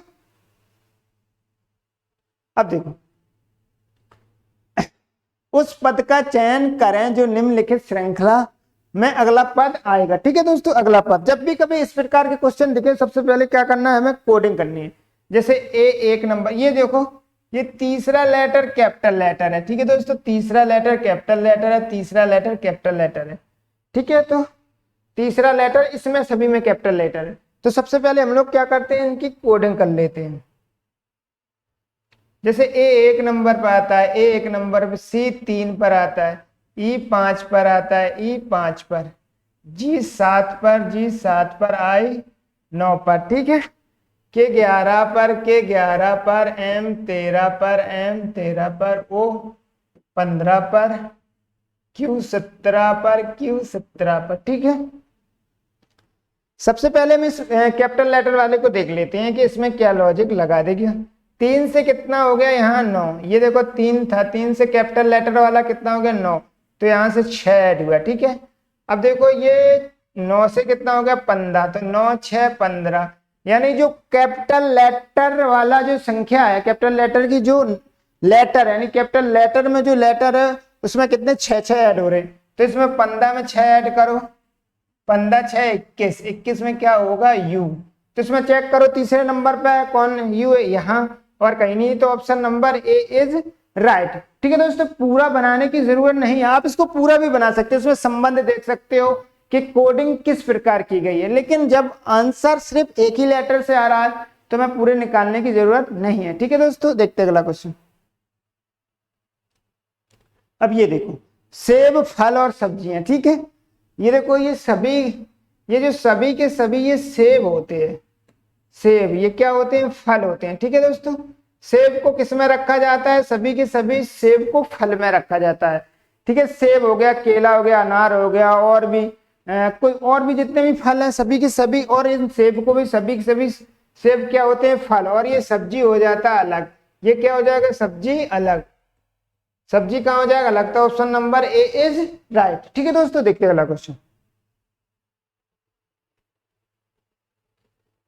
अब देखो उस पद का चयन करें जो निम्नलिखित श्रृंखला में अगला पद आएगा। ठीक है दोस्तों, अगला पद, जब भी कभी इस प्रकार के क्वेश्चन दिखे सबसे पहले क्या करना है, हमें कोडिंग करनी है। जैसे A1 नंबर, ये देखो ये तीसरा लेटर कैपिटल लेटर है। ठीक है दोस्तों, तीसरा लेटर कैपिटल लेटर है, तीसरा लेटर कैपिटल लेटर है। ठीक है, तो तीसरा लेटर इसमें सभी में कैपिटल लेटर है, तो सबसे पहले हम लोग क्या करते हैं इनकी कोडिंग कर लेते हैं। जैसे A1 नंबर पर आता है, A1 नंबर पर C3 पर आता है, E5 पर आता है, E5 पर, G7 पर, G7 पर, I9 पर, ठीक है, K11 पर, K11 पर, M13 पर, M13 पर, O15 पर, Q17 पर, Q17 पर, ठीक है। सबसे पहले हम इस कैपिटल लेटर वाले को देख लेते हैं कि इसमें क्या लॉजिक लगा देगा। 3 से कितना हो गया यहाँ 9, ये देखो 3 था, 3 से कैपिटल लेटर वाला कितना हो गया 9, तो यहाँ से 6 ऐड हुआ, ठीक है। अब देखो ये 9 से कितना हो गया 15, तो 9 6 15, यानी जो कैपिटल लेटर वाला जो संख्या है, कैपिटल लेटर की जो लेटर यानी कैपिटल लेटर में जो लेटर है उसमें कितने 6 ऐड हो रहे हैं, तो इसमें 15 में 6 ऐड करो, 15 6 21, 21 में क्या होगा यू, तो इसमें चेक करो तीसरे नंबर पे कौन यू है, यहाँ और कहीं नहीं, तो option number A is right, ठीक है दोस्तों। पूरा बनाने की जरूरत नहीं, आप इसको पूरा भी बना सकते हो, इसमें संबंध देख सकते हो कि कोडिंग किस प्रकार की गई है, लेकिन जब आंसर सिर्फ एक ही लेटर से आ रहा है तो मैं पूरे निकालने की जरूरत नहीं है, ठीक है दोस्तों। देखते हैं अगला क्वेश्चन। अब ये देखो सेब, फल और सब्जियां, ठीक है, ये देखो ये सभी, ये जो सभी के सभी ये सेब होते हैं, सेब ये क्या होते हैं फल होते हैं, ठीक है दोस्तों। सेब को किस में रखा जाता है, सभी के सभी सेब को फल में रखा जाता है, ठीक है। सेब हो गया, केला हो गया, अनार हो गया, और भी कोई और भी जितने भी फल हैं सभी के सभी, और इन सेब को भी सभी के सभी सेब क्या होते हैं फल, और ये सब्जी हो जाता है अलग, ये क्या हो जाएगा सब्जी अलग, सब्जी कहां हो जाएगा अलग, तो option number A is right, ठीक है दोस्तों। देखते हैं अगला क्वेश्चन।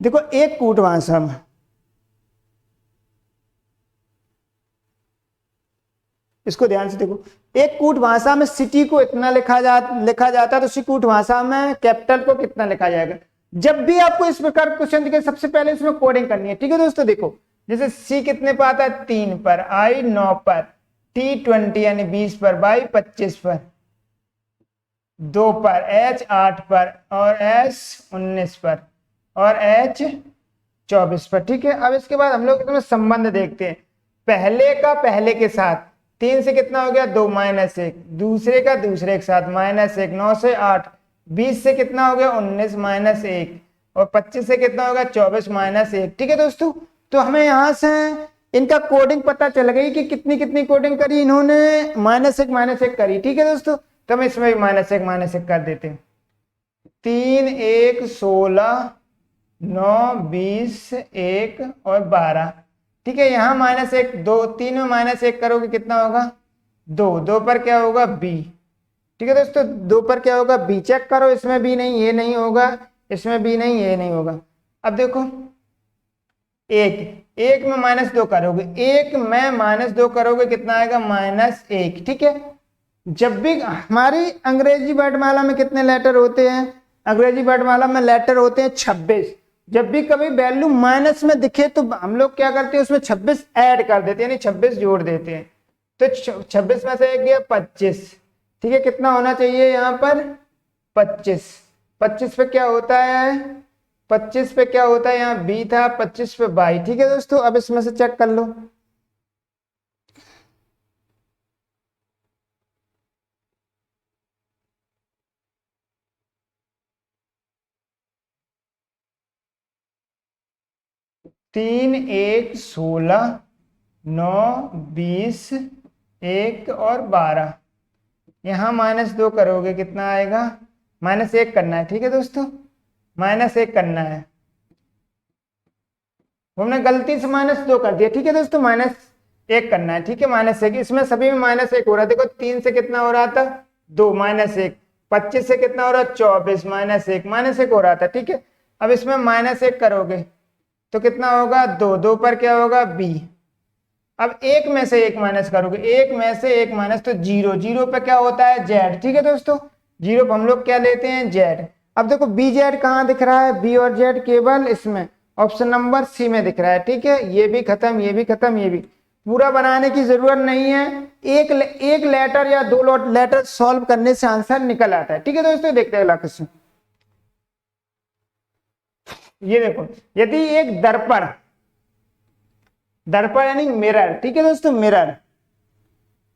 देखो एक कूट भाषा में, इसको ध्यान से देखो, एक कूट भाषा में सिटी को इतना लिखा जाता है, तो उसी कूट भाषा में कैपिटल को कितना लिखा जाएगा। जब भी आपको इस प्रकार क्वेश्चन दिखे सबसे पहले इसमें कोडिंग करनी है, ठीक है दोस्तों। देखो जैसे सी कितने पर आता है 3 पर, आई 9 पर, टी 20 यानी 20 पर, बाई 25 पर, 2 पर, एच 8 पर, और एस 19 पर, और एच 24 पर, ठीक है। अब इसके बाद हम लोग इसमें संबंध देखते हैं, पहले का पहले के साथ 3 से कितना हो गया 2 -1, दूसरे का दूसरे के साथ -1, 9 से 8, 20 से कितना हो गया 19 -1, और 25 से कितना होगा 24 -1, ठीक है दोस्तों। तो हमें यहां से इनका कोडिंग पता चल गई कि कितनी कितनी कोडिंग करी इन्होंने, -1 करी, ठीक है दोस्तों। तो हम इसमें भी -1 कर देते हैं। 3 1 16 9 20 1 और 12, ठीक है। यहाँ -1 2, 3 में -1 करोगे कितना होगा 2, 2 पर क्या होगा बी, ठीक है दोस्तों। 2 पर क्या होगा बी, चेक करो, इसमें भी नहीं, ये नहीं होगा, इसमें भी नहीं, ये नहीं होगा। अब देखो एक में -2 करोगे, एक में -2 करोगे कितना आएगा -1, ठीक है। जब भी हमारी अंग्रेजी वर्णमाला में कितने लेटर होते हैं, अंग्रेजी वर्णमाला में लेटर होते हैं 26, जब भी कभी वैल्यू माइनस में दिखे तो हम लोग क्या करते हैं उसमें 26 ऐड कर देते हैं, यानी 26 जोड़ देते हैं। तो 26 में से एक गया 25, ठीक है। कितना होना चाहिए यहाँ पर 25, 25 पे क्या होता है 25 पे क्या होता है, यहाँ बी था, 25 पे बाई, ठीक है दोस्तों। अब इसमें से चेक कर लो, तीन 1 16 9 20 1 और 12, यहाँ -2 करोगे कितना आएगा -1 करना है, ठीक है दोस्तों, -1 करना है। हमने गलती से -2 कर दिया, ठीक है दोस्तों, -1 करना है, ठीक है, -1। इसमें सभी में -1 हो रहा है, देखो 3 से कितना हो रहा था 2 -1, 25 से कितना हो रहा है 24 -1 हो रहा था, ठीक है। अब इसमें -1 करोगे तो कितना होगा 2, 2 पर क्या होगा बी। अब एक में से एक माइनस करोगे, एक में से एक माइनस, तो 0, 0 पे क्या होता है जेड, ठीक है दोस्तों, 0 पे हम लोग क्या लेते हैं जेड। अब देखो बी जेड कहाँ दिख रहा है, बी और जेड केवल इसमें ऑप्शन नंबर सी में दिख रहा है, ठीक है। ये भी खत्म, ये भी खत्म, ये भी, पूरा बनाने की जरूरत नहीं है, एक लेटर या 2 लेटर सॉल्व करने से आंसर निकल आता है, ठीक है दोस्तों। देखते हैं अगला क्वेश्चन। ये देखो यदि एक दर्पण यानी मिरर, ठीक है दोस्तों, मिरर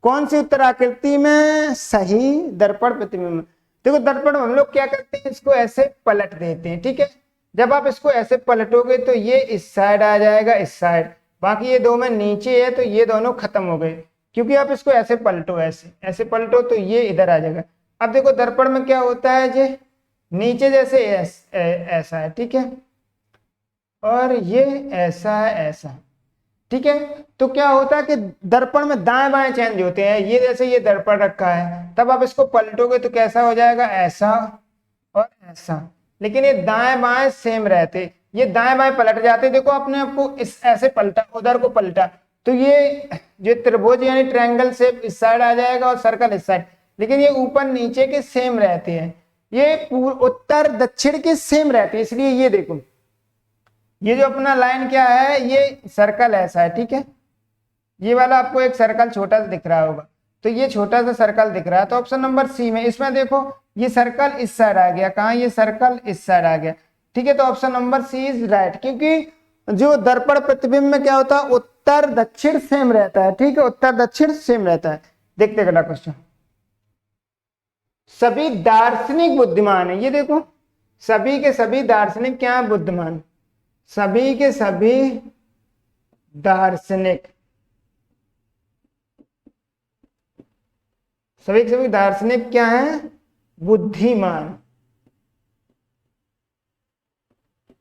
कौन सी उत्तर आकृति में? सही दर्पण प्रतिबिंब। देखो दर्पण हम लोग क्या करते हैं, इसको ऐसे पलट देते हैं, ठीक है। जब आप इसको ऐसे पलटोगे तो ये इस साइड आ जाएगा, इस साइड, बाकी ये दो में नीचे है तो ये दोनों खत्म हो गए, क्योंकि आप इसको ऐसे पलटो, ऐसे ऐसे पलटो तो ये इधर आ जाएगा। अब देखो दर्पण में क्या होता है, जे नीचे जैसे ऐसा है, ठीक है, और ये ऐसा है, ऐसा, ठीक है। तो क्या होता है कि दर्पण में दाएं बाएं चेंज होते हैं, ये जैसे ये दर्पण रखा है, तब आप इसको पलटोगे तो कैसा हो जाएगा, ऐसा और ऐसा, लेकिन ये दाएं बाएं सेम रहते, ये दाएं बाएं पलट जाते। देखो आपने आपको इस ऐसे पलटा, उधर को पलटा, तो ये जो त्रिभुज यानी ट्रायंगल शेप इस साइड आ जाएगा और सर्कल इस साइड, लेकिन ये ऊपर नीचे के सेम रहते हैं, ये उत्तर दक्षिण के सेम रहते हैं। इसलिए ये देखो, ये जो अपना लाइन क्या है, ये सर्कल ऐसा है, ठीक है, ये वाला आपको एक सर्कल छोटा सा दिख रहा होगा, तो ये छोटा सा सर्कल दिख रहा है, तो ऑप्शन नंबर सी में, इसमें देखो ये सर्कल इस साइड आ गया, कहाँ, ये सर्कल इस साइड आ गया, ठीक है। तो option number C is right, क्योंकि जो दर्पण प्रतिबिंब में क्या होता है, उत्तर दक्षिण सेम रहता है, ठीक है, उत्तर दक्षिण सेम रहता है। देखते अगला क्वेश्चन, सभी दार्शनिक बुद्धिमान है, ये देखो सभी के सभी दार्शनिक क्या है, बुद्धिमान, सभी के सभी दार्शनिक, सभी के सभी दार्शनिक क्या है, बुद्धिमान,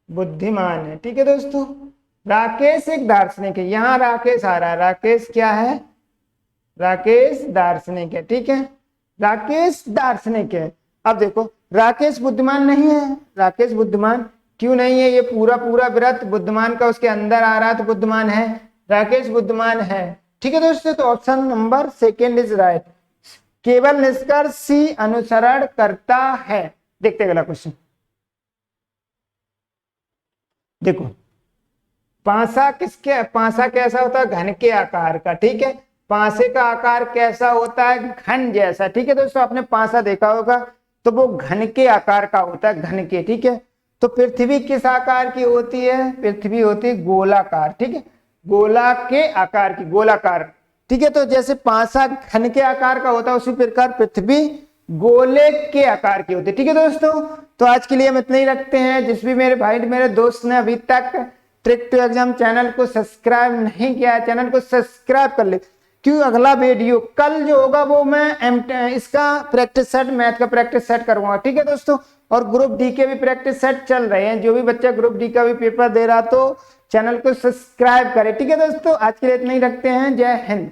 बुद्धिमान है, ठीक है दोस्तों। राकेश एक दार्शनिक है, यहां राकेश आ रहा है, राकेश क्या है, राकेश दार्शनिक है, ठीक है, राकेश दार्शनिक है। अब देखो राकेश बुद्धिमान नहीं है, राकेश बुद्धिमान क्यों नहीं है, ये पूरा पूरा व्रत बुद्धिमान का उसके अंदर आ रहा है तो बुद्धिमान है, राकेश बुद्धिमान है, ठीक है दोस्तों। तो option number second is right, केवल निष्कर्ष सी अनुसरण करता है। देखते अगला क्वेश्चन, देखो पासा किसके, पासा कैसा होता है, घन के आकार का, ठीक है, पासे का आकार कैसा होता है, घन जैसा, ठीक है दोस्तों। आपने पासा देखा होगा तो वो घन के आकार का होता है, घन के, ठीक है। तो पृथ्वी किस आकार की होती है, पृथ्वी होती है गोलाकार, ठीक है, गोला के आकार की, गोलाकार, ठीक है। तो जैसे पासा घन के आकार का होता है, उसी प्रकार पृथ्वी गोले के आकार की होती है, ठीक है दोस्तों। तो आज के लिए हम इतना ही रखते हैं। जिस भी मेरे भाई मेरे दोस्त ने अभी तक ट्रिक टू एग्जाम चैनल को सब्सक्राइब नहीं किया है, चैनल को सब्सक्राइब कर ले, क्यों अगला वीडियो कल जो होगा वो मैं इसका प्रैक्टिस सेट, मैथ का प्रैक्टिस सेट करूंगा, ठीक है दोस्तों। और ग्रुप डी के भी प्रैक्टिस सेट चल रहे हैं, जो भी बच्चा ग्रुप डी का भी पेपर दे रहा तो चैनल को सब्सक्राइब करे, ठीक है दोस्तों। आज के लिए इतना ही रखते हैं, जय हिंद।